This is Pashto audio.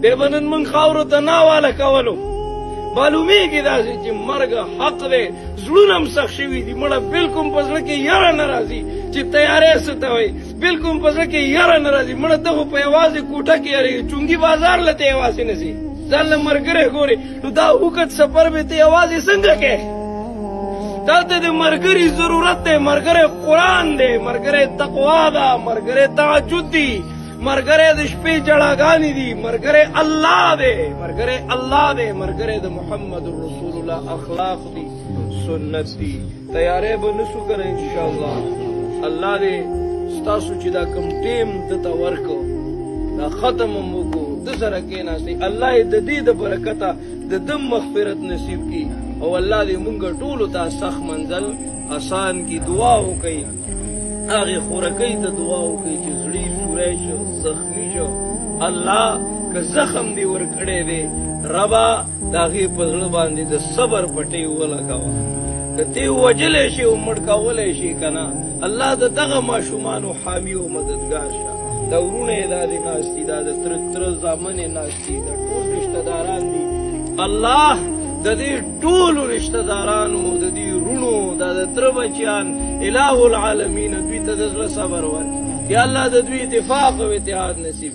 دی به نن موږ خاورو ته ناواله کولو. معلومیږي داسې چې مرګ حق دی، زړونه هم سخت شوي دي. مړه بلکل په زړه کې یاره نه راځي چې تیارې څه ته وایي، بلکل په زړه کې یاره نه راځي. مړه ته خو په یوازې کوټه کې یارېږي، چونګي بازار له ته یوازې نه ځي، ځان له ملګری ګورې. نو دا اوږد سفر به ته یوازې څنګه کوې؟ دا ته د ملګري ضرورت دی. ملګری قرآن دی، ملګری تقوا ده، ملګری تهجد دی، ملګری د شپې جړاګانې دي، ملګری الله دی، ملګری الله دی، ملګری د محمد رسول الله اخلاق دي، سنت دي. تیارې به نسو کنه انشاءالله. الله دې ستاسو چې دا کم ټیم دته ورکو، دا ختم هم وکړو، د سره کېناستئ. الله یې د دې د برکته د ده مغفرت نصیب کړي، او الله دې مونږ ټولو ته سخت منزل آسان کړي. دعا وکړئ، هغې خورکۍ ته دعا وکړئ چې زړی سوری شو، زخمي شو. الله که زخم دې ورکړی دی، ربه د هغې په زړه باندې د صبر پټۍ ولګوه. که ته وجلی شي او مړ کولی شي که نه، الله د دغه ماشومانو حامي او مددګار شه. دا ورونه یې دا دې ناست دي، دا د تره زامن یې ناست دي، دا ټول رشته داران دي. الله د دې ټولو رشته دارانو، د دې رونو، دا د تره بچیان، اله العالمین دوی ته د زړه صبر ورکړي. یا الله د دوی اتفاق او اتحاد نصیب